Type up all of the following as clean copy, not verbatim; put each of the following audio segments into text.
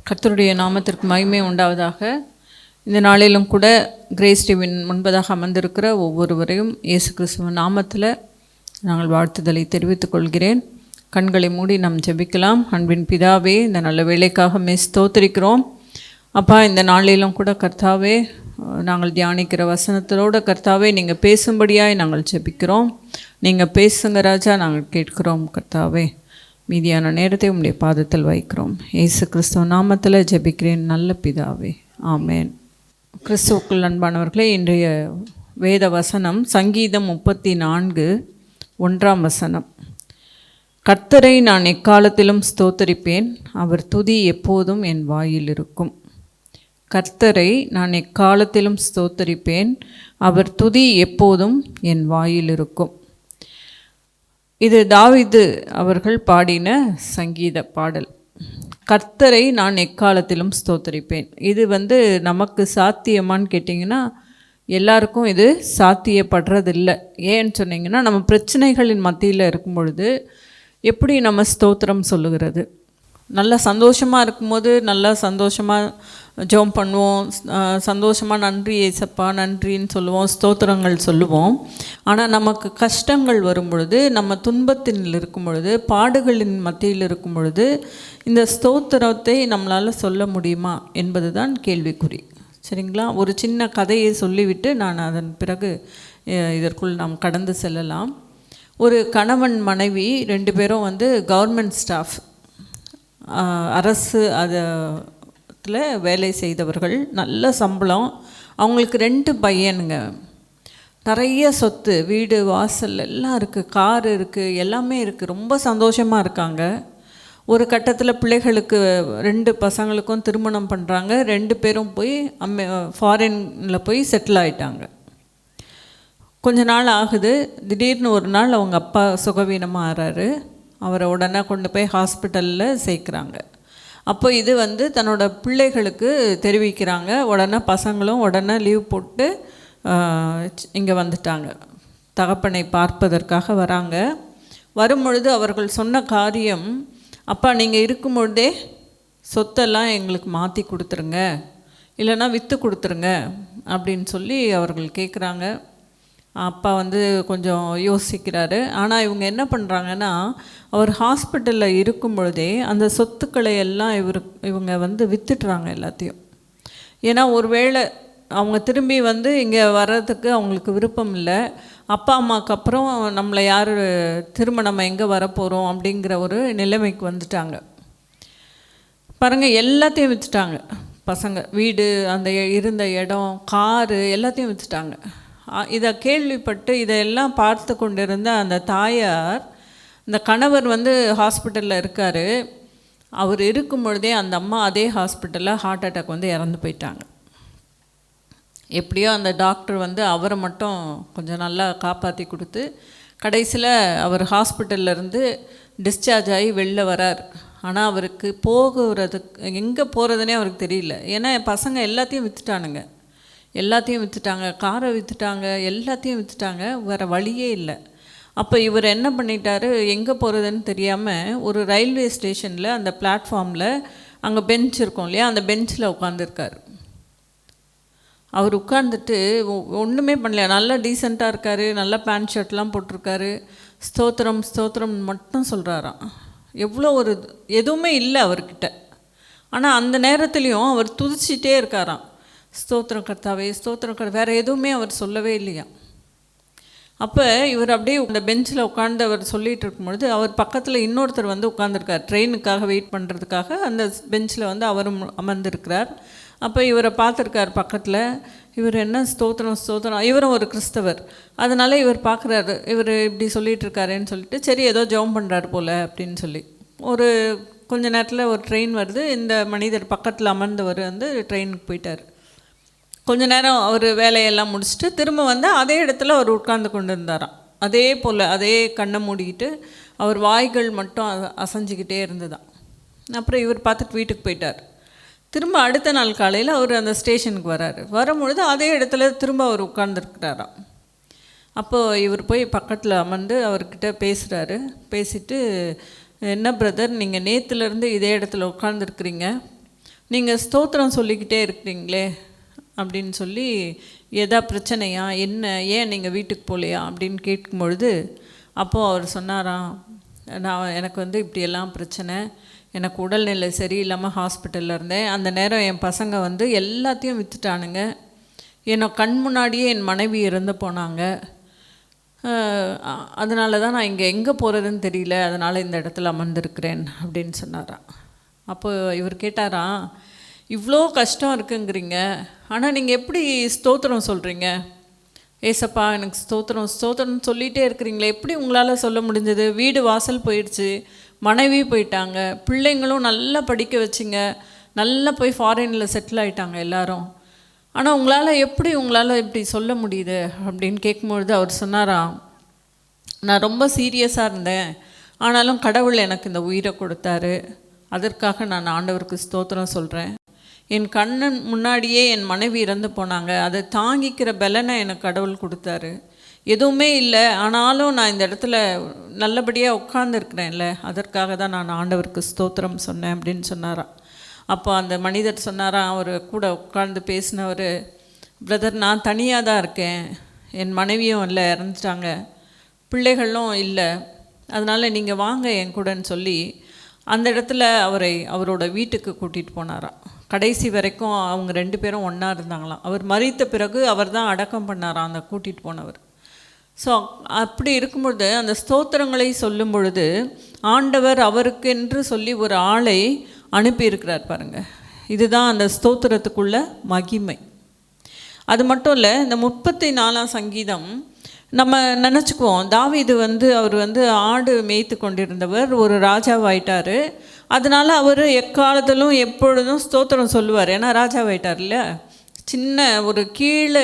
கர்த்தருடைய நாமத்திற்கு மகிமை உண்டாவதாக. இந்த நாளிலும் கூட கிரேஸ் டிவியின் முன்பதாக அமர்ந்திருக்கிற ஒவ்வொருவரையும் இயேசு கிறிஸ்துவின் நாமத்தில் நாங்கள் வாழ்த்துதலை தெரிவித்துக் கொள்கிறேன். கண்களை மூடி நாம் ஜெபிக்கலாம். அன்பின் பிதாவே, இந்த நல்ல வேலைக்காக ஸ்தோத்திரிக்கிறோம். அப்பா, இந்த நாளிலும் கூட கர்த்தாவே, நாங்கள் தியானிக்கிற வசனத்தோட கர்த்தாவே நீங்கள் பேசும்படியாய் நாங்கள் ஜெபிக்கிறோம். நீங்கள் பேசுங்க ராஜா, நாங்கள் கேட்கிறோம் கர்த்தாவே. மீதியான நேரத்தை உம்முடைய பாதத்தில் வைக்கிறோம். இயேசு கிறிஸ்துவ நாமத்தில் ஜெபிக்கிறேன் நல்ல பிதாவே, ஆமேன். கிறிஸ்துவுக்குள் அன்பானவர்களே, இன்றைய வேத வசனம் சங்கீதம் 34:1 கர்த்தரை நான் எக்காலத்திலும் ஸ்தோத்தரிப்பேன், அவர் துதி எப்போதும் என் வாயில் இருக்கும். கர்த்தரை நான் எக்காலத்திலும் ஸ்தோத்தரிப்பேன், அவர் துதி எப்போதும் என் வாயில் இருக்கும். இது தாவீது அவர்கள் பாடின சங்கீத பாடல். கர்த்தரை நான் எக்காலத்திலும் ஸ்தோத்தரிப்பேன். இது நமக்கு சாத்தியமான்னு கேட்டிங்கன்னா எல்லாருக்கும் இது சாத்தியப்படுறதில்லை. ஏன்னு சொன்னிங்கன்னா, நம்ம பிரச்சனைகளின் மத்தியில் இருக்கும் பொழுது எப்படி நம்ம ஸ்தோத்திரம் சொல்லுகிறது? நல்லா சந்தோஷமாக இருக்கும்போது நல்லா சந்தோஷமாக ஜெபம் பண்ணுவோம், சந்தோஷமாக நன்றி ஏசப்பா நன்றின்னு சொல்லுவோம், ஸ்தோத்திரங்கள் சொல்லுவோம். ஆனால் நமக்கு கஷ்டங்கள் வரும் பொழுது, நம்ம துன்பத்தில் இருக்கும் பொழுது, பாடுகளின் மத்தியில் இருக்கும் பொழுது இந்த ஸ்தோத்திரத்தை நம்மளால் சொல்ல முடியுமா என்பது தான் கேள்விக்குறி. சரிங்களா? ஒரு சின்ன கதையை சொல்லிவிட்டு நான் அதன் பிறகு இதற்குள் நாம் கடந்து செல்லலாம். ஒரு கணவன் மனைவி 2 பேரும் கவர்மெண்ட் ஸ்டாஃப், அரசு அதில் வேலை செய்தவர்கள், நல்ல சம்பளம். அவங்களுக்கு 2 பையனுங்க, நிறைய சொத்து, வீடு வாசல் எல்லாம் இருக்குது, கார் இருக்குது, எல்லாமே இருக்குது, ரொம்ப சந்தோஷமாக இருக்காங்க. ஒரு கட்டத்தில் பிள்ளைகளுக்கு 2 பசங்களுக்கும் திருமணம் பண்ணுறாங்க. 2 பேரும் போய் ஃபாரினில் போய் செட்டில் ஆகிட்டாங்க. கொஞ்ச நாள் ஆகுது. திடீர்னு ஒரு நாள் அவங்க அப்பா சுகவீனமாக ஆறாரு. அவரை உடனே கொண்டு போய் ஹாஸ்பிட்டலில் சேர்க்குறாங்க. அப்போ இது தன்னோட பிள்ளைகளுக்கு தெரிவிக்கிறாங்க. உடனே பசங்களும் உடனே லீவ் போட்டு இங்கே வந்துட்டாங்க. தகப்பனை பார்ப்பதற்காக வராங்க. வரும்பொழுது அவர்கள் சொன்ன காரியம், அப்பா நீங்கள் இருக்கும் பொழுதே சொத்தெல்லாம் எங்களுக்கு மாற்றி கொடுத்துருங்க, இல்லைன்னா விற்று கொடுத்துருங்க அப்படின்னு சொல்லி அவர்கள் கேட்குறாங்க. அப்பா கொஞ்சம் யோசிக்கிறாரு. ஆனால் இவங்க என்ன பண்ணுறாங்கன்னா, அவர் ஹாஸ்பிட்டலில் இருக்கும் பொழுதே அந்த சொத்துக்களை எல்லாம் இவங்க விற்றுட்றாங்க எல்லாத்தையும். ஏன்னா ஒருவேளை அவங்க திரும்பி இங்கே வர்றதுக்கு அவங்களுக்கு விருப்பம் இல்லை. அப்பா அம்மாவுக்கு அப்புறம் நம்மளை யார் திரும்ப எங்கே வரப்போகிறோம் அப்படிங்கிற ஒரு நிலைமைக்கு வந்துட்டாங்க. பாருங்கள், எல்லாத்தையும் விற்றுட்டாங்க பசங்க. வீடு, அந்த இருந்த இடம், காரு எல்லாத்தையும் விற்றுட்டாங்க. இதை கேள்விப்பட்டு இதையெல்லாம் பார்த்து கொண்டிருந்த அந்த தாயார், இந்த கணவர் ஹாஸ்பிட்டலில் இருக்கார். அவர் இருக்கும் பொழுதே அந்த அம்மா அதே ஹாஸ்பிட்டலில் ஹார்ட் அட்டாக் இறந்து போயிட்டாங்க. எப்படியோ அந்த டாக்டர் அவரை மட்டும் கொஞ்சம் நல்லா காப்பாற்றி கொடுத்து கடைசியில் அவர் ஹாஸ்பிட்டல்லேருந்து டிஸ்சார்ஜ் ஆகி வெளில வரார். ஆனால் அவருக்கு போகிறதுக்கு எங்கே போகிறதுனே அவருக்கு தெரியல. ஏன்னா பசங்க எல்லாத்தையும் விற்றுட்டானுங்க, எல்லாத்தையும் விற்றுட்டாங்க, காரை விற்றுட்டாங்க, எல்லாத்தையும் விற்றுட்டாங்க, வேறு வழியே இல்லை. அப்போ இவர் என்ன பண்ணிட்டாரு, எங்கே போகிறதுன்னு தெரியாமல் ஒரு ரயில்வே ஸ்டேஷனில் அந்த பிளாட்ஃபார்மில் அங்கே பெஞ்ச் இருக்கும் இல்லையா, அந்த பெஞ்சில் உட்காந்துருக்கார். அவர் உட்காந்துட்டு ஒன்றுமே பண்ணல, நல்லா டீசெண்டாக இருக்கார், நல்லா பேண்ட் ஷர்ட்லாம் போட்டிருக்காரு, ஸ்தோத்திரம் ஸ்தோத்திரம் மட்டும் சொல்கிறாராம். எவ்வளோ ஒரு எதுவுமே இல்லை அவர்கிட்ட. ஆனால் அந்த நேரத்துலேயும் அவர் துதிச்சிட்டே இருக்காராம், ஸ்தோத்திரம் கர்த்தாவே ஸ்தோத்திரம் வேறு எதுவுமே அவர் சொல்லவே இல்லையா. அப்போ இவர் அப்படியே அந்த பெஞ்சில் உட்காந்து அவர் சொல்லிகிட்டு இருக்கும்பொழுது அவர் பக்கத்தில் இன்னொருத்தர் உட்காந்துருக்கார், ட்ரெயினுக்காக வெயிட் பண்ணுறதுக்காக அந்த பெஞ்சில் அவரும் அமர்ந்திருக்கிறார். அப்போ இவரை பார்த்துருக்கார் பக்கத்தில். இவர் என்ன ஸ்தோத்திரம் ஸ்தோத்திரம், இவரும் ஒரு கிறிஸ்தவர், அதனால் இவர் பார்க்குறாரு, இவர் இப்படி சொல்லிகிட்டு இருக்காருன்னு சொல்லிட்டு சரி ஏதோ ஜெபம் பண்ணுறாரு போல் அப்படின்னு சொல்லி ஒரு கொஞ்ச நேரத்தில் ஒரு ட்ரெயின் வருது. இந்த மனிதர் பக்கத்தில் அமர்ந்தவர் ட்ரெயினுக்கு போயிட்டார். கொஞ்ச நேரம் அவர் வேலையெல்லாம் முடிச்சுட்டு திரும்ப அதே இடத்துல அவர் உட்கார்ந்து கொண்டு இருந்தாராம். அதே போல் அதே கண்ணை மூடிக்கிட்டு அவர் வாய்கள் மட்டும் அசைஞ்சிக்கிட்டே இருந்துதான். அப்புறம் இவர் பார்த்துட்டு வீட்டுக்கு போயிட்டார். திரும்ப அடுத்த நாள் காலையில் அவர் அந்த ஸ்டேஷனுக்கு வராரு. வரும்பொழுது அதே இடத்துல திரும்ப அவர் உட்கார்ந்துருக்கிறாராம். அப்போது இவர் போய் பக்கத்தில் அமர்ந்து அவர்கிட்ட பேசுகிறாரு. பேசிட்டு, என்ன பிரதர், நீங்கள் நேற்றுலேருந்து இதே இடத்துல உட்கார்ந்துருக்குறீங்க, நீங்கள் ஸ்தோத்திரம் சொல்லிக்கிட்டே இருக்கிறீங்களே அப்படின்னு சொல்லி, எதா பிரச்சனையா என்ன, ஏன் நீங்கள் வீட்டுக்கு போகலையா அப்படின்னு கேட்கும்பொழுது, அப்போது அவர் சொன்னாராம், எனக்கு இப்படியெல்லாம் பிரச்சனை, எனக்கு உடல்நிலை சரியில்லாமல் ஹாஸ்பிட்டலில் இருந்தேன். அந்த நேரம் என் பசங்க எல்லாத்தையும் விற்றுட்டானுங்க. என்னை கண் முன்னாடியே என் மனைவி இறந்து போனாங்க. அதனால தான் நான் இங்கே எங்கே போகிறதுன்னு தெரியல, அதனால் இந்த இடத்துல அமர்ந்திருக்கிறேன் அப்படின்னு சொன்னாராம். அப்போது இவர் கேட்டாராம், இவ்வளோ கஷ்டம் இருக்குங்கிறீங்க, ஆனால் நீங்கள் எப்படி ஸ்தோத்திரம் சொல்கிறீங்க? ஏசப்பா எனக்கு ஸ்தோத்திரம் ஸ்தோத்திரம் சொல்லிகிட்டே இருக்கிறீங்களே, எப்படி உங்களால் சொல்ல முடிஞ்சது? வீடு வாசல் போயிடுச்சு, மனைவி போயிட்டாங்க, பிள்ளைங்களும் நல்லா படிக்க வச்சிங்க, நல்லா போய் ஃபாரினில் செட்டில் ஆகிட்டாங்க எல்லாரும், ஆனால் உங்களால் இப்படி சொல்ல முடியுது அப்படின்னு கேட்கும்பொழுது அவர் சொன்னாராம், நான் ரொம்ப சீரியஸாக இருந்தேன், ஆனாலும் கடவுள் எனக்கு இந்த உயிரை கொடுத்தாரு, அதற்காக நான் ஆண்டவருக்கு ஸ்தோத்திரம் சொல்கிறேன். என் கண்ணு முன்னாடியே என் மனைவி இறந்து போனாங்க, அதை தாங்கிக்கிற பலனை எனக்கு கடவுள் கொடுத்தாரு. எதுவுமே இல்லை, ஆனாலும் நான் இந்த இடத்துல நல்லபடியாக உட்கார்ந்துருக்கிறேன்ல, அதற்காக தான் நான் ஆண்டவருக்கு ஸ்தோத்திரம் சொன்னேன் அப்படின்னு சொன்னாராம். அப்போ அந்த மனிதர் சொன்னாராம், அவர் கூட உட்கார்ந்து பேசினவர், பிரதர் நான் தனியாக தான் இருக்கேன், என் மனைவியும் இல்லை, இறந்துட்டாங்க, பிள்ளைகளும் இல்லை, அதனால் நீங்கள் வாங்க என் கூடன்னு சொல்லி அந்த இடத்துல அவரோட வீட்டுக்கு கூட்டிகிட்டு போனாராம். கடைசி வரைக்கும் அவங்க 2 பேரும் ஒன்றா இருந்தாங்களாம். அவர் மரித்த பிறகு அவர் தான் அடக்கம் பண்ணாராம் அந்த கூட்டிகிட்டு போனவர். ஸோ அப்படி இருக்கும்பொழுது அந்த ஸ்தோத்திரங்களை சொல்லும் பொழுது ஆண்டவர் அவருக்கென்று சொல்லி ஒரு ஆளை அனுப்பியிருக்கிறார் பாருங்கள். இதுதான் அந்த ஸ்தோத்திரத்துக்குள்ள மகிமை. அது மட்டும் இல்லை, இந்த 34ஆம் சங்கீதம் நம்ம நினச்சிக்குவோம், தாவீது அவர் ஆடு மேய்த்து கொண்டிருந்தவர், ஒரு ராஜாவாயிட்டார், அதனால் அவர் எக்காலத்திலும் எப்பொழுதும் ஸ்தோத்திரம் சொல்லுவார், ஏன்னா ராஜாவாயிட்டார் இல்லை. சின்ன ஒரு கீழே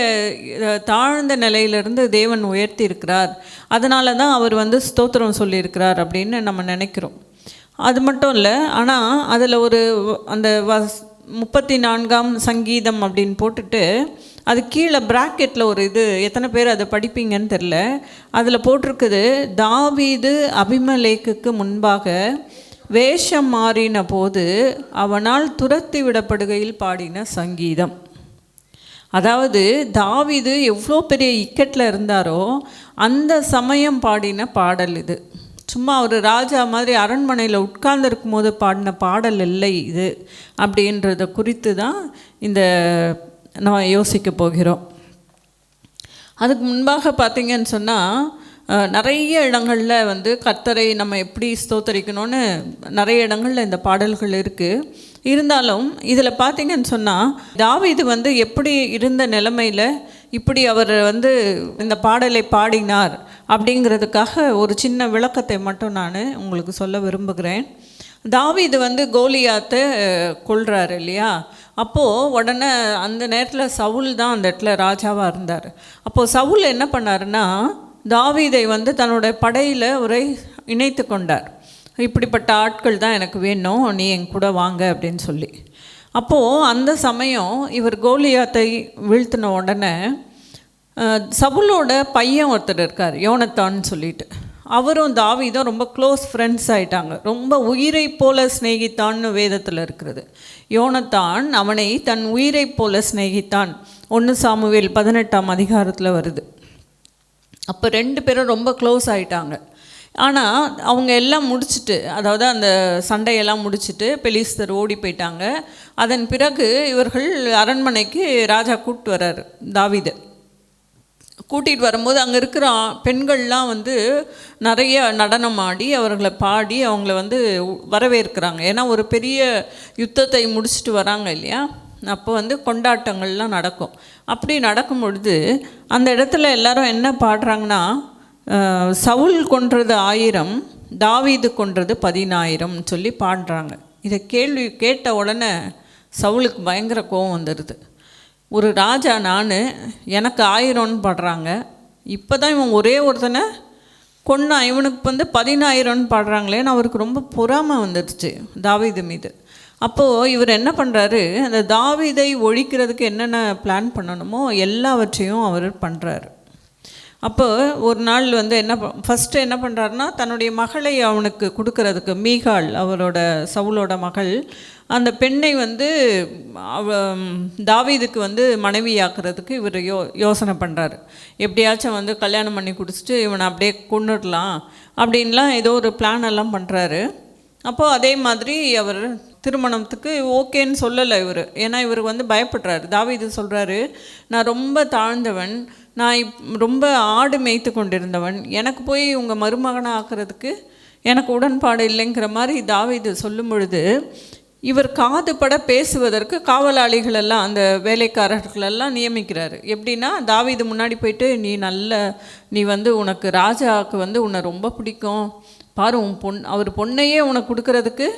தாழ்ந்த நிலையிலிருந்து தேவன் உயர்த்தி இருக்கிறார், அதனால தான் அவர் ஸ்தோத்திரம் சொல்லியிருக்கிறார் அப்படின்னு நம்ம நினைக்கிறோம். அது மட்டும் இல்லை, ஆனால் அதில் அந்த 34ஆம் சங்கீதம் அப்படின்னு போட்டுட்டு அது கீழே ப்ராக்கெட்டில் ஒரு எத்தனை பேர் அதை படிப்பீங்கன்னு தெரில, அதில் போட்டிருக்குது, தாவீது அபிமெலேக்குக்கு முன்பாக வேஷம் மாறின போது அவனால் துரத்தி விடப்படுகையில் பாடின சங்கீதம். அதாவது தாவீது எவ்வளோ பெரிய இக்கட்டில் இருந்தாரோ அந்த சமயம் பாடின பாடல் இது. சும்மா ஒரு ராஜா மாதிரி அரண்மனையில் உட்கார்ந்துருக்கும் போது பாடின பாடல் இல்லை இது அப்படின்றத குறித்து தான் இந்த நம்ம யோசிக்க போகிறோம். அதுக்கு முன்பாக பார்த்திங்கன்னு சொன்னால் நிறைய இடங்களில் கர்த்தரை நம்ம எப்படி ஸ்தோத்தரிக்கணும்னு நிறைய இடங்களில் இந்த பாடல்கள் இருக்குது. இருந்தாலும் இதில் பார்த்திங்கன்னு சொன்னால் தாவீது எப்படி இருந்த நிலைமையில் இப்படி அவர் இந்த பாடலை பாடினார் அப்படிங்கிறதுக்காக ஒரு சின்ன விளக்கத்தை மட்டும் நான் உங்களுக்கு சொல்ல விரும்புகிறேன். தாவீது கோலியாத்தை கொல்றாரு இல்லையா, அப்போது உடனே அந்த நேரத்தில் சவுல் தான் அந்த இடத்துல ராஜாவாக இருந்தார். அப்போது சவுல் என்ன பண்ணாருன்னா தாவீதை தன்னோட படையில் இணைத்து கொண்டார். இப்படிப்பட்ட ஆட்கள் தான் எனக்கு வேணும், நீ என் கூட வாங்க அப்படின்னு சொல்லி. அப்போது அந்த சமயம் இவர் கோலியாத்தை வீழ்த்தின உடனே சவுலோட பையன் ஒருத்தர் இருக்கார், யோனத்தான்னு சொல்லிட்டு, அவரும் தாவீதும் ரொம்ப க்ளோஸ் ஃப்ரெண்ட்ஸ் ஆகிட்டாங்க. ரொம்ப உயிரை போல சிநேகித்தான்னு வேதத்தில் இருக்கிறது. யோனத்தான் அவனை தன் உயிரை போல சிநேகித்தான், 1 சாமுவேல் 18ஆம் அதிகாரத்தில் வருது. அப்போ 2 பேரும் ரொம்ப க்ளோஸ் ஆகிட்டாங்க. ஆனால் அவங்க எல்லாம் முடிச்சுட்டு, அதாவது அந்த சண்டையெல்லாம் முடிச்சுட்டு பெலிஸ்தர் ஓடி போயிட்டாங்க. அதன் பிறகு இவர்கள் அரண்மனைக்கு ராஜா கூப்பிட்டு வர்றாரு. தாவீது கூட்டிகிட்டு வரும்போது அங்கே இருக்கிற பெண்கள்லாம் நிறைய நடனம் ஆடி அவர்களை பாடி அவங்கள வரவேற்கிறாங்க. ஏன்னா ஒரு பெரிய யுத்தத்தை முடிச்சுட்டு வராங்க இல்லையா, அப்போ கொண்டாட்டங்கள்லாம் நடக்கும். அப்படி நடக்கும் பொழுது அந்த இடத்துல எல்லாரும் என்ன பாடுறாங்கன்னா, சவுல் கொன்றது 1000, தாவீது கொன்றது 10000 சொல்லி பாடுறாங்க. இதை கேட்ட உடனே சவுலுக்கு பயங்கர கோபம் வந்துடுது. ஒரு ராஜா நான், எனக்கு 1000ன்னு பாடுறாங்க, இப்போ தான் இவன் ஒரே ஒருத்தனை கொன்னா, இவனுக்கு 10000ன்னு பாடுறாங்களேன்னு அவருக்கு ரொம்ப பொறாமை வந்துடுச்சு தாவீது மீது. அப்போது இவர் என்ன பண்ணுறாரு, அந்த தாவீதை ஒழிக்கிறதுக்கு என்னென்ன பிளான் பண்ணணுமோ எல்லாவற்றையும் அவர் பண்ணுறாரு. அப்போ ஒரு நாள் வந்து ஃபஸ்ட்டு என்ன பண்ணுறாருனா, தன்னுடைய மகளை அவனுக்கு கொடுக்கறதுக்கு, மீகாள் அவரோட சவுலோட மகள், அந்த பெண்ணை வந்து தாவீதுக்கு வந்து மனைவியாக்குறதுக்கு இவர் யோசனை பண்ணுறாரு. எப்படியாச்சும் வந்து கல்யாணம் பண்ணி கொடுத்துட்டு இவனை அப்படியே கொண்டுடலாம் அப்படின்லாம் ஏதோ ஒரு பிளான் எல்லாம் பண்ணுறாரு. அப்போது அதே மாதிரி அவர் திருமணத்துக்கு ஓகேன்னு சொல்லலை இவர். ஏன்னா இவருக்கு வந்து பயப்படுறாரு. தாவீது சொல்கிறாரு, நான் ரொம்ப தாழ்ந்தவன், நான் ரொம்ப ஆடு மேய்த்து கொண்டிருந்தவன், எனக்கு போய் உங்கள் மருமகனை ஆக்கிறதுக்கு எனக்கு உடன்பாடு இல்லைங்கிற மாதிரி தாவீது சொல்லும் பொழுது, இவர் காதுபட பேசுவதற்கு காவலாளிகளெல்லாம், அந்த வேலைக்காரர்களெல்லாம் நியமிக்கிறாரு. எப்படின்னா, தாவீது முன்னாடி போயிட்டு, நீ வந்து உனக்கு ராஜாவுக்கு வந்து உன்னை ரொம்ப பிடிக்கும் பாரு, அவர் பொண்ணையே உனக்கு கொடுக்கறதுக்கு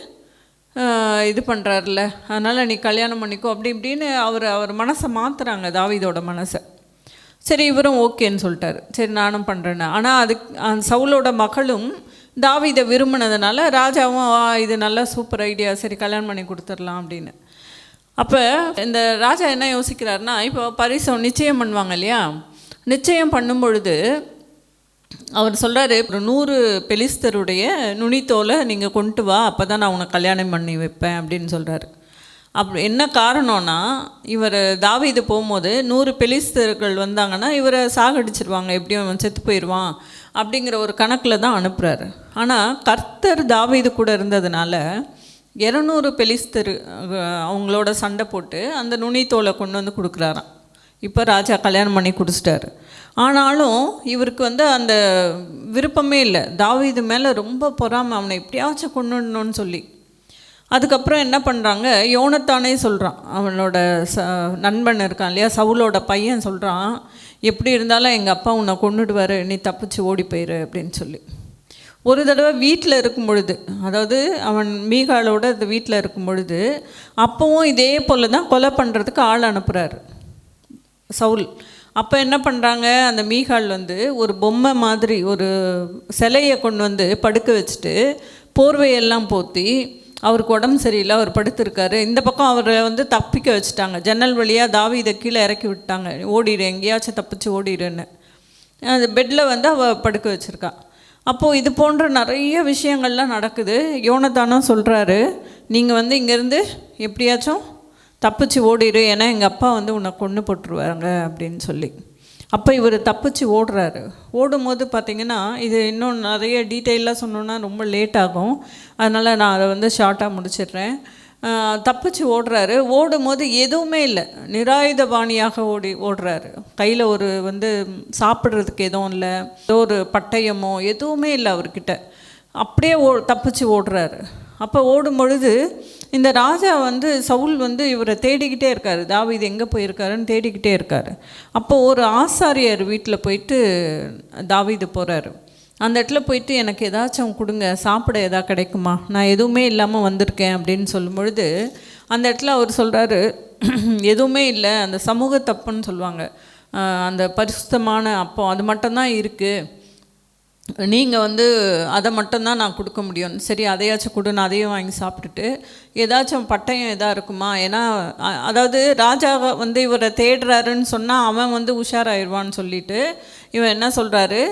இது பண்ணுறாருல, அதனால் நீ கல்யாணம் பண்ணிக்கோ அப்படி இப்படின்னு அவர் மனசை மாற்றுறாங்க, தாவீதோட மனசை. சரி, இவரும் ஓகேன்னு சொல்லிட்டாரு. சரி, நானும் பண்ணுறேன்னு. ஆனால் அந்த சவுலோட மகளும் தாவீதை விரும்பினதுனால ராஜாவும் இது நல்லா சூப்பர் ஐடியா, சரி கல்யாணம் பண்ணி கொடுத்துடலாம் அப்படின்னு. அப்போ இந்த ராஜா என்ன யோசிக்கிறாருன்னா, இப்போ பரிசம் நிச்சயம் பண்ணுவாங்க இல்லையா, நிச்சயம் பண்ணும் பொழுது அவர் சொல்கிறாரு, ஒரு 100 பெலிஸ்தருடைய நுனித்தோலை நீங்கள் கொண்டு வா, அப்போ தான் நான் உனக்கு கல்யாணம் பண்ணி வைப்பேன் அப்படின்னு சொல்கிறாரு. அப்படி என்ன காரணம்னா, இவர் தாவீது போகும்போது 100 பெலிஸ்தர்கள் வந்தாங்கன்னா இவரை சாகடிச்சிருவாங்க, எப்படியும் அவன் செத்து போயிடுவான் அப்படிங்கிற ஒரு கணக்கில் தான் அனுப்புகிறாரு. ஆனால் கர்த்தர் தாவீது கூட இருந்ததுனால 200 பெலிஸ்தர் அவங்களோட சண்டை போட்டு அந்த நுனித்தோலை கொண்டு வந்து கொடுக்குறாராம். இப்போ ராஜா கல்யாணம் பண்ணி கொடுத்துட்டாரு. ஆனாலும் இவருக்கு வந்து அந்த விருப்பமே இல்லை. தாவீது மேலே ரொம்ப பொறாமை, அவனை எப்படியாச்சும் கொண்டுடணும்னு சொல்லி. அதுக்கப்புறம் என்ன பண்ணுறாங்க, யோனத்தானே சொல்கிறான், அவனோட நண்பன் இருக்கான் இல்லையா, சவுலோட பையன் சொல்கிறான், எப்படி இருந்தாலும் எங்கள் அப்பா உன்னை கொண்டுடுவார், நீ தப்பிச்சு ஓடி போயிரு அப்படின்னு சொல்லி. ஒரு தடவை வீட்டில் இருக்கும் பொழுது, அதாவது அவன் மீகாலோட வீட்டில் இருக்கும் பொழுது, அப்போவும் இதே போல் தான் கொலை பண்ணுறதுக்கு ஆள் அனுப்புகிறாரு சவுல். அப்போ என்ன பண்ணுறாங்க, அந்த மீகால் வந்து ஒரு பொம்மை மாதிரி ஒரு சிலையை கொண்டு வந்து படுக்க வச்சுட்டு போர்வையெல்லாம் போற்றி, அவருக்கு உடம்பு சரியில்லை, அவர் படுத்திருக்காரு. இந்த பக்கம் அவரை வந்து தப்பிக்க வச்சுட்டாங்க, ஜன்னல் வழியாக தாவீதை கீழே இறக்கி விட்டாங்க, ஓடிடு எங்கேயாச்சும் தப்பிச்சு ஓடிடுன்னு. அந்த பெட்டில் வந்து அவள் படுக்க வச்சுருக்கா. அப்போது இது போன்ற நிறைய விஷயங்கள்லாம் நடக்குது. யோனத்தானும் சொல்கிறாரு, நீங்கள் வந்து இங்கேருந்து எப்படியாச்சும் தப்பிச்சு ஓடிடு, ஏன்னா எங்கள் அப்பா வந்து உன்னை கொன்று போட்டுருவாங்க அப்படின்னு சொல்லி. அப்போ இவர் தப்பிச்சு ஓடுறாரு. ஓடும்போது பார்த்திங்கன்னா, இது இன்னும் நிறைய டீட்டெயிலாக சொன்னோன்னா ரொம்ப லேட் ஆகும், அதனால் நான் அதை வந்து ஷார்ட்டாக முடிச்சிடுறேன். தப்பிச்சு ஓடுறாரு. ஓடும்போது எதுவுமே இல்லை, நிராயுதபாணியாக ஓடுறாரு. கையில் ஒரு வந்து சாப்பிட்றதுக்கு எதுவும் இல்லை, ஒரு பட்டயமோ எதுவுமே இல்லை அவர்கிட்ட. அப்படியே தப்பிச்சு ஓடுறாரு. அப்போ ஓடும் பொழுது இந்த ராஜா வந்து சவுல் வந்து இவரை தேடிக்கிட்டே இருக்கார், தாவீது எங்கே போயிருக்காருன்னு தேடிக்கிட்டே இருக்கார். அப்போது ஒரு ஆசாரியர் வீட்டில் போயிட்டு தாவீது போகிறாரு. அந்த இடத்துல போயிட்டு, எனக்கு ஏதாச்சும் கொடுங்க, சாப்பிட எதாவது கிடைக்குமா, நான் எதுவுமே இல்லாமல் வந்திருக்கேன் அப்படின்னு சொல்லும் பொழுது, அந்த இடத்துல அவர் சொல்கிறாரு, எதுவுமே இல்லை, அந்த சமூக தப்புன்னு சொல்லுவாங்க, அந்த பரிசுத்தமான அப்போ அது மட்டும்தான் இருக்குது, நீங்கள் வந்து அதை மட்டும்தான் நான் கொடுக்க முடியும், சரி அதையாச்சும் கொடு, நான் அதையும் வாங்கி சாப்பிட்டுட்டு ஏதாச்சும் பட்டயம் எதாக இருக்குமா, ஏன்னா அதாவது ராஜா வந்து இவரை தேடுறாருன்னு சொன்னால் அவன் வந்து உஷாராயிடுவான்னு சொல்லிட்டு இவன் என்ன சொல்கிறாரு,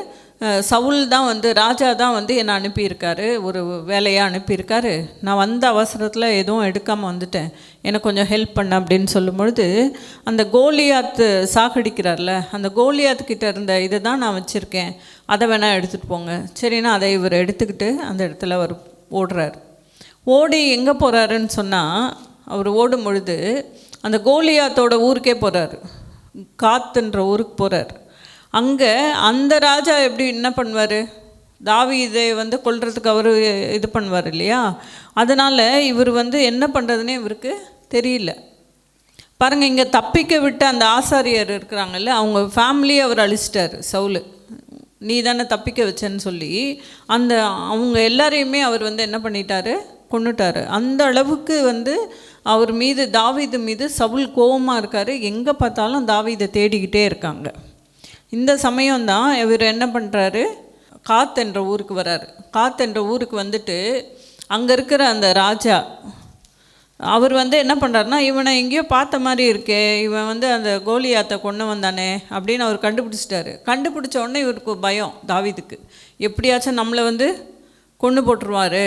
சவுல் தான் வந்து, ராஜா தான் வந்து என்னை அனுப்பியிருக்காரு, ஒரு வேலையாக அனுப்பியிருக்காரு, நான் வந்த அவசரத்தில் எதுவும் எடுக்காமல் வந்துட்டேன், எனக்கு கொஞ்சம் ஹெல்ப் பண்ண அப்படின்னு சொல்லும்பொழுது, அந்த கோலியாத்து சாகடிக்கிறார்ல, அந்த கோலியாத்துக்கிட்ட இருந்த இதை தான் நான் வச்சுருக்கேன், அதை வேணால் எடுத்துகிட்டு போங்க. சரின்னா அதை இவர் எடுத்துக்கிட்டு அந்த இடத்துல அவர் ஓடுறார். ஓடி எங்கே போகிறாருன்னு சொன்னால், அவர் ஓடும் பொழுது அந்த கோலியாத்தோட ஊருக்கே போகிறார், காத்துன்ற ஊருக்கு போகிறார். அங்கே அந்த ராஜா எப்படி என்ன பண்ணுவார், தாவீதை வந்து கொல்றதுக்கு அவர் இது பண்ணுவார் இல்லையா, அதனால் இவர் வந்து என்ன பண்ணுறதுனே இவருக்கு தெரியல. பாருங்கள், இங்கே தப்பிக்க விட்ட அந்த ஆசாரியர் இருக்கிறாங்கல்ல, அவங்க ஃபேமிலியை அவர் அழிச்சிட்டார் சவுல், நீ தானே தப்பிக்க வச்சேன்னு சொல்லி அந்த அவங்க எல்லாரையுமே அவர் வந்து என்ன பண்ணிட்டாரு, கொன்னுட்டார். அந்த அளவுக்கு வந்து அவர் மீது, தாவீது மீது சவுல் கோபமாக இருக்கார். எங்கே பார்த்தாலும் தாவீதை தேடிக்கிட்டே இருக்காங்க. இந்த சமயம்தான் இவர் என்ன பண்ணுறாரு, காத் என்ற ஊருக்கு வராரு. காத் என்ற ஊருக்கு வந்துட்டு அங்கே இருக்கிற அந்த ராஜா அவர் வந்து என்ன பண்ணுறாருனா, இவனை எங்கேயோ பார்த்த மாதிரி இருக்கே, இவன் வந்து அந்த கோலியாத்தை கொண்டு வந்தானே அப்படின்னு அவர் கண்டுபிடிச்சிட்டாரு. கண்டுபிடிச்ச உடனே இவருக்கு பயம் தாவீதுக்கு, எப்படியாச்சும் நம்மளை வந்து கொண்டு போட்டுருவார்.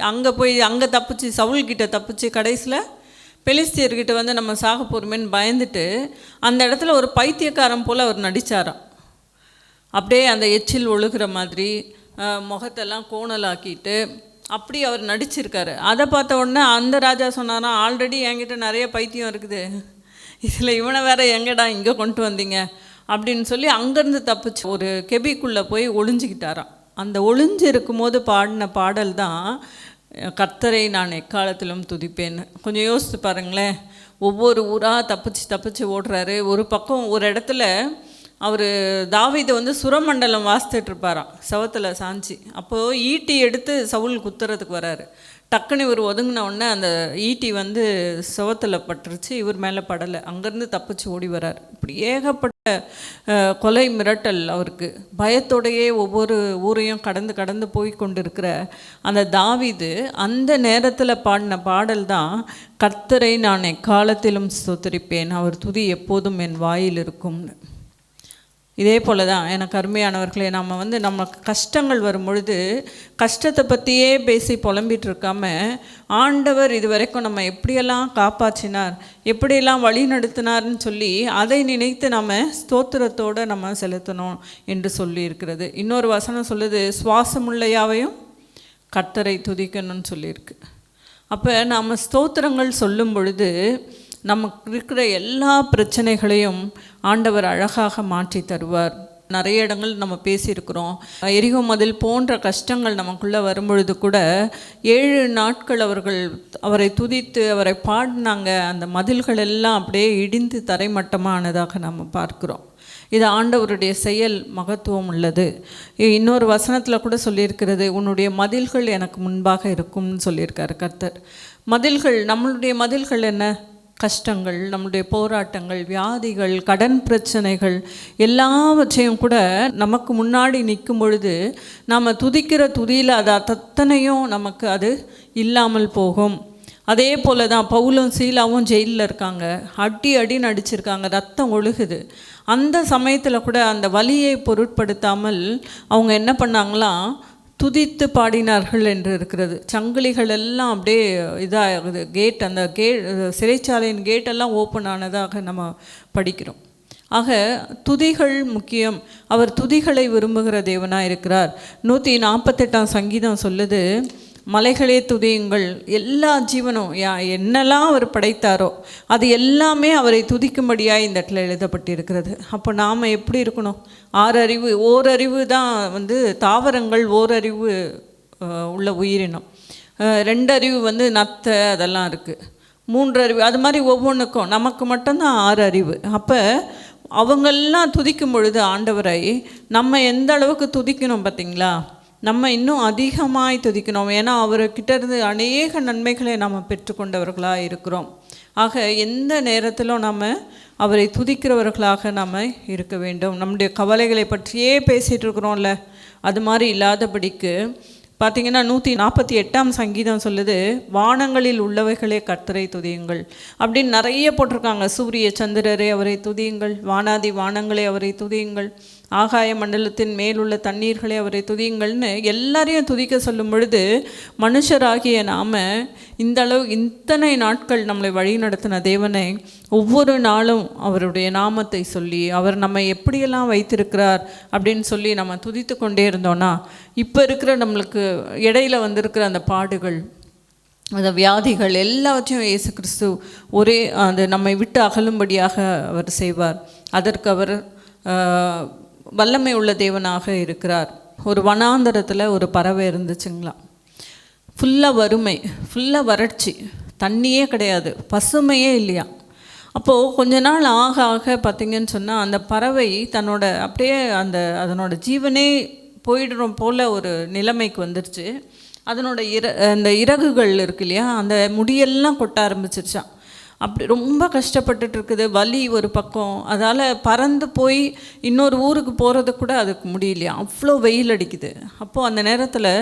அங்கே தப்பிச்சு சவுல்கிட்ட தப்பிச்சு கடைசியில் பெலிஸ்தியர்கிட்ட வந்து நம்ம சாக போகிறோமேன்னு பயந்துட்டு அந்த இடத்துல ஒரு பைத்தியக்காரன் போல் அவர் நடித்தாராம். அப்படியே அந்த எச்சில் ஒழுகிற மாதிரி முகத்தெல்லாம் கோணலாக்கிட்டு அப்படி அவர் நடிச்சிருக்காரு. அதை பார்த்த உடனே அந்த ராஜா சொன்னாராம், ஆல்ரெடி என்கிட்ட நிறைய பைத்தியம் இருக்குது, இதில் இவனை வேற எங்கடா இங்கே கொண்டு வந்தீங்க அப்படின்னு சொல்லி அங்கேருந்து தப்பிச்சு ஒரு கெபிக்குள்ளே போய் ஒளிஞ்சிக்கிட்டாராம். அந்த ஒளிஞ்சு இருக்கும்போது பாடின பாடல் தான் கர்த்தரை நான் எக்காலத்திலும் துதிப்பேன்னு. கொஞ்சம் யோசித்து பாருங்களேன், ஒவ்வொரு ஊராக தப்பிச்சு ஓடுறாரு. ஒரு பக்கம் ஒரு இடத்துல அவர் தாவீது வந்து சுரமண்டலம் வாசித்துட்ருப்பாராம் சவத்தில் சாஞ்சி. அப்போது ஈட்டி எடுத்து சவுல் குத்துறதுக்கு வராரு. டக்குன்னு இவர் ஒதுங்கின உடனே அந்த ஈட்டி வந்து சவத்தில் பட்டுருச்சு, இவர் மேலே படலை. அங்கேருந்து தப்பிச்சு ஓடி வரார். இப்படி ஏகப்பட்ட கொலை மிரட்டல் அவருக்கு. பயத்தோடையே ஒவ்வொரு ஊரையும் கடந்து போய் கொண்டிருக்கிற அந்த தாவீது அந்த நேரத்தில் பாடின பாடல் தான் கர்த்தரை நான் எக்காலத்திலும் ஸ்தோத்திரிப்பேன், அவர் துதி எப்போதும் என் வாயில் இருக்கும்னு. இதே போல் தான் எனக்கு அருமையானவர்களே, நம்ம கஷ்டங்கள் வரும் பொழுது கஷ்டத்தை பற்றியே பேசி புலம்பிகிட்டு இருக்காமல், ஆண்டவர் இது வரைக்கும் நம்ம எப்படியெல்லாம் காப்பாற்றினார், எப்படியெல்லாம் வழி நடத்தினார்னு சொல்லி அதை நினைத்து நம்ம ஸ்தோத்திரத்தோடு நம்ம செலுத்தணும் என்று சொல்லியிருக்கிறது. இன்னொரு வசனம் சொல்லுது, சுவாசமுள்ளையாவையும் கர்த்தரை துதிக்கணும்னு சொல்லியிருக்கு. அப்போ நாம் ஸ்தோத்திரங்கள் சொல்லும் பொழுது நமக்கு இருக்கிற எல்லா பிரச்சனைகளையும் ஆண்டவர் அழகாக மாற்றி தருவார். நிறைய இடங்கள் நம்ம பேசியிருக்கிறோம். எரிகோ மதில் போன்ற கஷ்டங்கள் நமக்குள்ளே வரும்பொழுது கூட 7 நாட்கள் அவரை துதித்து அவரை பாடினாங்க. அந்த மதில்கள் எல்லாம் அப்படியே இடிந்து தரைமட்டமானதாக நம்ம பார்க்குறோம். இது ஆண்டவருடைய செயல் மகத்துவம் உள்ளது. இன்னொரு வசனத்தில் கூட சொல்லியிருக்கிறது, உன்னுடைய மதில்கள் எனக்கு முன்பாக இருக்கும்னு சொல்லியிருக்காரு கர்த்தர். மதில்கள், நம்மளுடைய மதில்கள் என்ன? கஷ்டங்கள், நம்முடைய போராட்டங்கள், வியாதிகள், கடன் பிரச்சனைகள் எல்லாவற்றையும் கூட நமக்கு முன்னாடி நிற்கும் பொழுது நாம் துதிக்கிற துதியில் அது அத்தனையும் நமக்கு அது இல்லாமல் போகும். அதே போல் தான் பவுலும் சீலாவும் ஜெயிலில் இருக்காங்க, அடின்னு அடிச்சிருக்காங்க, ரத்தம் ஒழுகுது. அந்த சமயத்தில் கூட அந்த வலியை பொருட்படுத்தாமல் அவங்க என்ன பண்ணாங்களாம், துதித்து பாடினார்கள் என்று இருக்கிறது. சங்கிலிகள் எல்லாம் அப்படியே இதாகுது, அந்த சிறைச்சாலையின் கேட்டெல்லாம் ஓப்பன் ஆனதாக நம்ம படிக்கிறோம். ஆக துதிகள் முக்கியம். அவர் துதிகளை விரும்புகிற தேவனாக இருக்கிறார். 148ஆம் சங்கீதம் சொல்லுது, மலைகளே துதியுங்கள், எல்லா ஜீவனும் என்னெல்லாம் அவர் படைத்தாரோ அது எல்லாமே அவரை துதிக்கும்படியாக இந்த இடத்துல எழுதப்பட்டிருக்கிறது. அப்போ நாம் எப்படி இருக்கணும்? 6 அறிவு, ஓரறிவு தான் வந்து தாவரங்கள், ஓரறிவு உள்ள உயிரினம், 2 அறிவு வந்து நத்தை அதெல்லாம் இருக்குது, 3 அறிவு, அது மாதிரி ஒவ்வொன்றுக்கும். நமக்கு மட்டும்தான் 6 அறிவு. அப்போ அவங்கெல்லாம் துதிக்கும் பொழுது ஆண்டவரை நம்ம எந்த அளவுக்கு துதிக்கணும் பார்த்திங்களா? நம்ம இன்னும் அதிகமாய் துதிக்கணும். ஏன்னா அவர்கிட்ட இருந்து அநேக நன்மைகளை நாம் பெற்றுக்கொண்டவர்களாக இருக்கிறோம். ஆக எந்த நேரத்திலும் நம்ம அவரை துதிக்கிறவர்களாக நாம் இருக்க வேண்டும். நம்முடைய கவலைகளை பற்றியே பேசிகிட்டு இருக்கிறோம்ல, அது மாதிரி இல்லாதபடிக்கு பார்த்திங்கன்னா 148ஆம் சங்கீதம் சொல்லுது, வானங்களில் உள்ளவைகளே கர்த்தரை துதியுங்கள் அப்படின்னு நிறைய போட்டிருக்காங்க. சூரிய சந்திரரே அவரை துதியுங்கள், வானாதி வானங்களே அவரை துதியுங்கள், ஆகாய மண்டலத்தின் மேலுள்ள தண்ணீர்களே அவரை துதியுங்கள்னு எல்லாரையும் துதிக்க சொல்லும் பொழுது மனுஷராகிய நாம் இத்தனை நாட்கள் நம்மளை வழி நடத்தின தேவனை ஒவ்வொரு நாளும் அவருடைய நாமத்தை சொல்லி அவர் நம்மை எப்படியெல்லாம் வைத்திருக்கிறார் அப்படின்னு சொல்லி நம்ம துதித்து கொண்டே இருந்தோன்னா, இப்போ இருக்கிற நம்மளுக்கு இடையில வந்திருக்கிற அந்த பாடுகள், அந்த வியாதிகள் எல்லாவற்றையும் இயேசு கிறிஸ்து அந்த நம்மை விட்டு அகலும்படியாக அவர் செய்வார். அதற்கு அவர் வல்லமை உள்ள தேவனாக இருக்கிறார். ஒரு வனாந்தரத்தில் ஒரு பறவை இருந்துச்சுங்களா, ஃபுல்லாக வறுமை, ஃபுல்லாக வறட்சி, தண்ணியே கிடையாது, பசுமையே இல்லையா. அப்போது கொஞ்ச நாள் ஆக பார்த்திங்கன்னு சொன்னால் அந்த பறவை அப்படியே அதனோட ஜீவனே போயிடுறோம் போல் ஒரு நிலைமைக்கு வந்துருச்சு. அதனோட அந்த இறகுகள் இருக்கு இல்லையா, அந்த முடியெல்லாம் கொட்ட ஆரம்பிச்சிருச்சான். அப்படி ரொம்ப கஷ்டப்பட்டுட்டு இருக்குது, வலி ஒரு பக்கம். அதால் பறந்து போய் இன்னொரு ஊருக்கு போகிறது கூட அதுக்கு முடியலையா, அவ்வளோ வெயில் அடிக்குது. அப்போது அந்த நேரத்தில்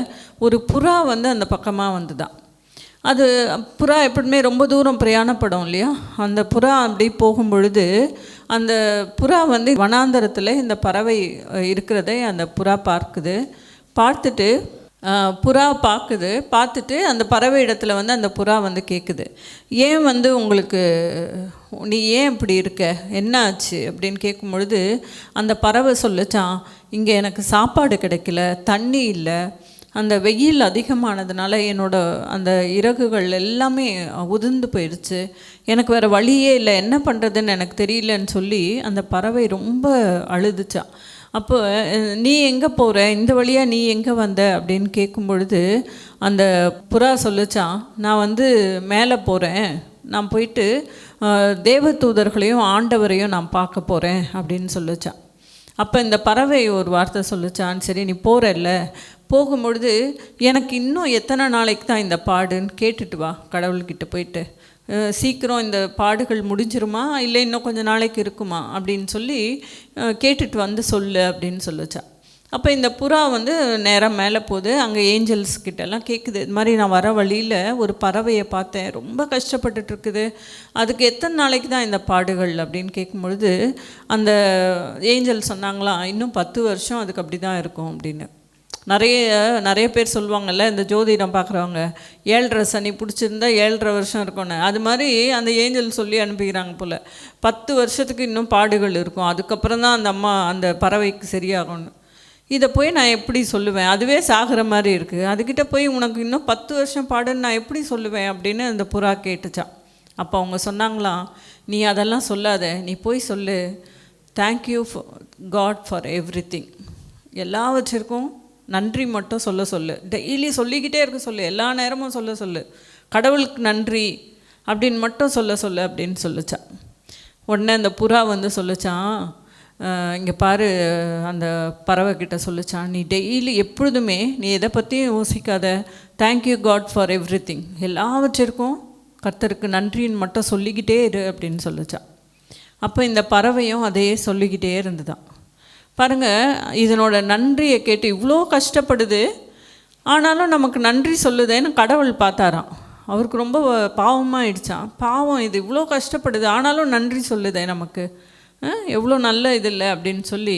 ஒரு புறா வந்து அந்த பக்கமாக வந்துதான். அது புறா எப்படியுமே ரொம்ப தூரம் பிரயாணப்படும் இல்லையா, அந்த புறா அப்படி போகும் பொழுது அந்த புறா வந்து வனாந்தரத்தில் இந்த பறவை இருக்கிறதை அந்த புறா பார்க்குது. பார்த்துட்டு புறா பார்த்துட்டு அந்த பறவை இடத்துல வந்து அந்த புறா வந்து கேட்குது, ஏன் வந்து உங்களுக்கு நீ ஏன் இப்படி இருக்க, என்ன ஆச்சு அப்படின்னு கேட்கும் பொழுது அந்த பறவை சொல்லிச்சான், இங்கே எனக்கு சாப்பாடு கிடைக்கல, தண்ணி இல்லை, அந்த வெயில் அதிகமானதுனால அந்த இறகுகள் எல்லாமே உதிர்ந்து போயிடுச்சு, எனக்கு வேறு வழியே இல்லை, என்ன பண்ணுறதுன்னு எனக்கு தெரியலன்னு சொல்லி அந்த பறவை ரொம்ப அழுதுச்சான். அப்போ நீ எங்கே போகிற, இந்த வழியாக நீ எங்கே வந்த அப்படின்னு கேட்கும் பொழுது அந்த புறா சொல்லிச்சான், நான் வந்து மேலே போகிறேன், நான் போயிட்டு தேவதூதர்களையும் ஆண்டவரையும் நான் பார்க்க போகிறேன் அப்படின்னு சொல்லிச்சான். அப்போ இந்த பறவை ஒரு வார்த்தை சொல்லிச்சான், சரி நீ போகிறல்ல, போகும்பொழுது எனக்கு இன்னும் எத்தனை நாளைக்கு தான் இந்த பாடுன்னு கேட்டுட்டு வா கடவுள்கிட்ட போயிட்டு, சீக்கிரம் இந்த பாடுகள் முடிஞ்சிருமா இல்லை இன்னும் கொஞ்சம் நாளைக்கு இருக்குமா அப்படின்னு சொல்லி கேட்டுட்டு வந்து சொல்லு அப்படின்னு சொல்லிச்சா. அப்போ இந்த புறா வந்து நேராக மேலே போகுது, அங்கே ஏஞ்சல்ஸ் கிட்டெல்லாம் கேட்குது, இது மாதிரி நான் வர வழியில் ஒரு பறவையை பார்த்தேன், ரொம்ப கஷ்டப்பட்டுட்ருக்குது, அதுக்கு எத்தனை நாளைக்கு தான் இந்த பாடுகள் அப்படின்னு கேட்கும்பொழுது அந்த ஏஞ்சல் சொன்னாங்களாம், இன்னும் 10 வருஷம் அதுக்கு அப்படி தான் இருக்கும் அப்படின்னு. நிறைய பேர் சொல்லுவாங்கள்ல, இந்த ஜோதிடம் பார்க்குறவங்க 7.5 சனி பிடிச்சிருந்தா 7.5 வருஷம் இருக்கும்னு, அது மாதிரி அந்த ஏஞ்சல் சொல்லி அனுப்பிக்கிறாங்க போல். 10 வருஷத்துக்கு இன்னும் பாடுகள் இருக்கும், அதுக்கப்புறம் தான் அந்த பறவைக்கு சரியாகும்னு. இதை போய் நான் எப்படி சொல்லுவேன், அதுவே சாகிற மாதிரி இருக்குது, அதுக்கிட்ட போய் உனக்கு இன்னும் 10 வருஷம் பாடுன்னு நான் எப்படி சொல்லுவேன் அப்படின்னு அந்த புறா கேட்டுச்சான். அப்போ அவங்க சொன்னாங்களாம், நீ அதெல்லாம் சொல்லாத, நீ போய் சொல்லு, தேங்க்யூ காட் ஃபார் எவ்ரிதிங், எல்லாவற்றிற்கும் நன்றி மட்டும் சொல்லு, டெய்லி சொல்லிக்கிட்டே இருக்க சொல்லு, எல்லா நேரமும் சொல்லு, கடவுளுக்கு நன்றி அப்படின்னு மட்டும் சொல்லு அப்படின்னு சொல்லிச்சான். உடனே அந்த புறா வந்து சொல்லிச்சான், இங்கே பாரு, அந்த பறவை கிட்ட சொல்லிச்சான், நீ டெய்லி எப்பொழுதுமே நீ எதை பற்றியும் யோசிக்காத, தேங்க்யூ காட் ஃபார் எவ்ரிதிங், எல்லாவற்றிற்கும் கர்த்தருக்கு நன்றின்னு மட்டும் சொல்லிக்கிட்டே இரு அப்படின்னு சொல்லிச்சான். அப்போ இந்த பறவையும் அதையே சொல்லிக்கிட்டே இருந்துதான். பாருங்கள், இதனோட நன்றியை கேட்டு இவ்வளோ கஷ்டப்படுது, ஆனாலும் நமக்கு நன்றி சொல்லுதேன்னு கடவுள் பார்த்தாராம். அவருக்கு ரொம்ப பாவமாகிடுச்சான், பாவம் இது இவ்வளோ கஷ்டப்படுது ஆனாலும் நன்றி சொல்லுதே நமக்கு, எவ்வளோ நல்ல இது இல்லை அப்படின்னு சொல்லி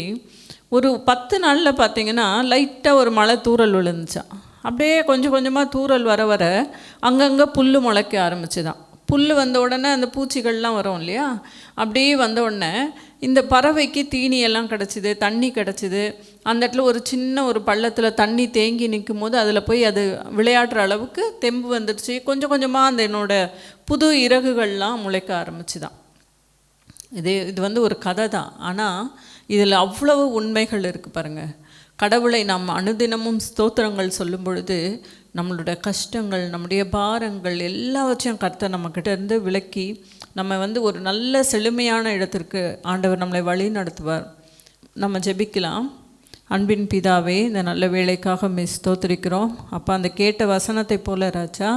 ஒரு 10 நாளில் பார்த்திங்கன்னா லைட்டாக ஒரு மழை தூறல் விழுந்துச்சான். அப்படியே கொஞ்சம் கொஞ்சமாக தூறல் வர வர அங்கங்கே புல் முளைக்க ஆரம்பிச்சுதான். புல் வந்த உடனே அந்த பூச்சிகள்லாம் வரும் இல்லையா, அப்படியே வந்த உடனே இந்த பறவைக்கு தீனியெல்லாம் கிடச்சிது, தண்ணி கிடச்சிது. அந்த இடத்துல ஒரு சின்ன ஒரு பள்ளத்தில் தண்ணி தேங்கி நிற்கும் போது அதில் போய் அது விளையாடுற அளவுக்கு தெம்பு வந்துடுச்சு. கொஞ்சம் கொஞ்சமாக அந்த என்னோட புது இறகுகள்லாம் முளைக்க ஆரம்பிச்சுதான். இது வந்து ஒரு கதை தான், ஆனால் இதில் அவ்வளவு உண்மைகள் இருக்குது பாருங்கள். கடவுளை நாம் அனுதினமும் ஸ்தோத்திரங்கள் சொல்லும் பொழுது நம்மளுடைய கஷ்டங்கள், நம்முடைய பாரங்கள் எல்லாவற்றையும் கர்த்தர் நம்மக்கிட்ட இருந்து விலக்கி நம்ம வந்து ஒரு நல்ல செழுமையான இடத்திற்கு ஆண்டவர் நம்மளை வழி நடத்துவார். நம்ம ஜெபிக்கலாம். அன்பின் பிதாவே, இந்த நல்ல வேலைக்காக ஸ்தோத்திரிக்கிறோம் அப்போ. அந்த கேட்ட வசனத்தை போல ராஜா,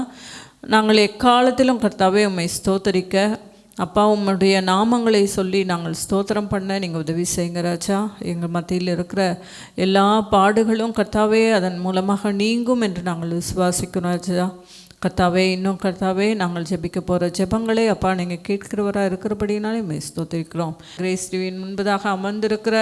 நாங்கள் எக்காலத்திலும் கர்த்தாவே உம்மை ஸ்தோத்திரிக்க அப்பா, உம்முடைய நாமங்களை சொல்லி நாங்கள் ஸ்தோத்திரம் பண்ண நீங்கள் உதவி செய்யுங்க ராஜா. எங்கள் மத்தியில் இருக்கிற எல்லா பாடுகளும் கர்த்தாவே அதன் மூலமாக நீங்கும் என்று நாங்கள் விசுவாசிக்கிறோம் ராஜா. கர்த்தாவே, இன்னும் கர்த்தாவே, நாங்கள் ஜெபிக்க போகிற ஜெபங்களே அப்பா நீங்கள் கேட்கிறவராக இருக்கிறபடினாலே ஸ்தோத்திரிக்கிறோம். கிரேஸ் டிவியின் முன்பதாக அமர்ந்திருக்கிற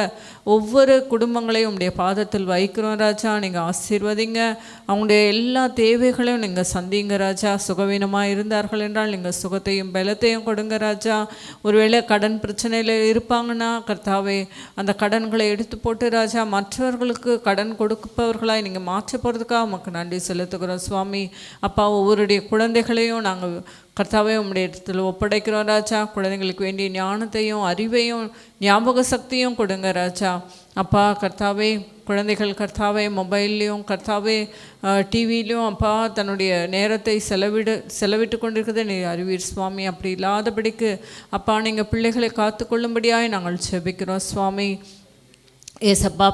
ஒவ்வொரு குடும்பங்களையும் உங்களுடைய பாதத்தில் வைக்கிறோம் ராஜா. நீங்கள் ஆசீர்வதிங்க, அவங்களுடைய எல்லா தேவைகளையும் நீங்கள் சந்திங்க ராஜா. சுகவீனமாக இருந்தார்கள் என்றால் நீங்கள் சுகத்தையும் பலத்தையும் கொடுங்க ராஜா. ஒருவேளை கடன் பிரச்சனையில் இருப்பாங்கன்னா கர்த்தாவே, அந்த கடன்களை எடுத்து போட்டு ராஜா மற்றவர்களுக்கு கடன் கொடுப்பவர்களாய் நீங்கள் மாற்ற போகிறதுக்காக உமக்கு நன்றி செலுத்துகிறோம் சுவாமி. அப்பா, ஒவ்வொருடைய குழந்தைகளையும் நாங்கள் கர்த்தாவே உம்முடைய இடத்துல ஒப்படைக்கிறோம் ராஜா. குழந்தைங்களுக்கு வேண்டிய ஞானத்தையும் அறிவையும் ஞாபக சக்தியும் கொடுங்க ராஜா. அப்பா கர்த்தாவே, குழந்தைகள் கர்த்தாவே மொபைல்லையும் கர்த்தாவே டிவிலையும் அப்பா தன்னுடைய நேரத்தை செலவிட்டு கொண்டிருக்கிறத நீ அறிவீர் சுவாமி. அப்படி இல்லாதபடிக்கு அப்பா நீங்கள் பிள்ளைகளை காத்துக்கொள்ளும்படியாய் நாங்கள் ஜெபிக்கிறோம் சுவாமி. ஏசப்பா,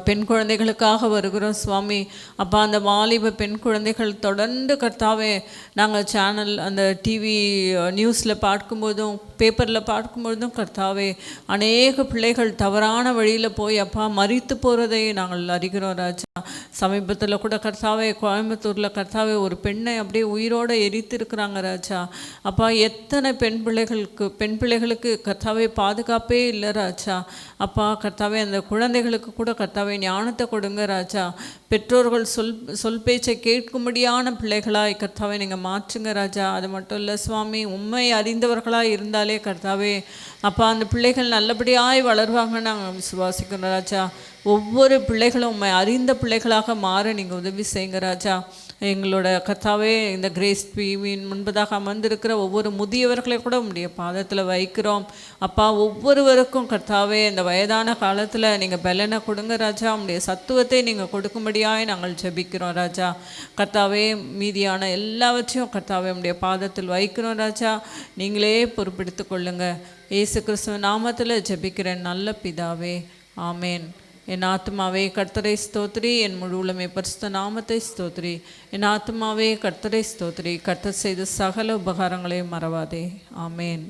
பெண் குழந்தைகளுக்காக வருகிறோம் சுவாமி. அப்பா, அந்த வாலிப பெண் குழந்தைகள் தொடர்ந்து கர்த்தாவே நாங்கள் சேனல் அந்த டிவி நியூஸில் பார்க்கும்போதும் பேப்பரில் பார்க்கும்பொழுதும் கர்த்தாவே அநேக பிள்ளைகள் தவறான வழியில் போய் அப்பா மரித்து போகிறதை நாங்கள் அறிகிறோம் ராஜா. சமீபத்தில் கூட கர்த்தாவே கோயம்புத்தூரில் கர்த்தாவே ஒரு பெண்ணை அப்படியே உயிரோடு எரித்திருக்கிறாங்க ராஜா. அப்பா எத்தனை பெண் பிள்ளைகளுக்கு கர்த்தாவே பாதுகாப்பே இல்லை ராஜா. அப்பா கர்த்தாவே அந்த குழந்தைகளுக்கு கூட கர்த்தாவே ஞானத்தை கொடுங்க ராஜா. பெற்றோர்கள் சொல் பேச்சை கேட்கும்படியான பிள்ளைகளாய் கர்த்தாவே நீங்கள் மாற்றுங்க ராஜா. அது மட்டும் இல்லை சுவாமி, உண்மை அறிந்தவர்களாக இருந்தாலே கர்த்தாவே அப்பா அந்த பிள்ளைகள் நல்லபடியாய் வளருவாங்கன்னு நாங்கள் விசுவாசிக்கிறோம் ராஜா. ஒவ்வொரு பிள்ளைகளும் உண்மை அறிந்த பிள்ளைகளாக மாற நீங்கள் உதவி செய்யுங்க ராஜா. எங்களோட கர்த்தாவே இந்த கிரேஸ் டிவியின் முன்பதாக அமர்ந்திருக்கிற ஒவ்வொரு முதியவர்களை கூட உங்களுடைய பாதத்தில் வைக்கிறோம். அப்பா ஒவ்வொருவருக்கும் கர்த்தாவே இந்த வயதான காலத்தில் நீங்கள் பலனை கொடுங்க ராஜா. உங்களுடைய சத்துவத்தை நீங்கள் கொடுக்கும்படியாய் நாங்கள் ஜெபிக்கிறோம் ராஜா. கர்த்தாவே மீதியான எல்லாவற்றையும் கர்த்தாவே உங்களுடைய பாதத்தில் வைக்கிறோம் ராஜா. நீங்களே பொறுப்பெடுத்து கொள்ளுங்க. இயேசு கிறிஸ்துவ நாமத்தில் ஜெபிக்கிறேன் நல்ல பிதாவே, ஆமேன். என் ஆத்மாவே கர்த்தரை ஸ்தோத்திரி, என் முழு உலகமே பரிசுத்த நாமத்தை ஸ்தோத்திரி. என் ஆத்மாவே கர்த்தரை ஸ்தோத்திரி, கர்த்தர் செய்த சகல உபகாரங்களையும் மறவாதே. ஆமேன்.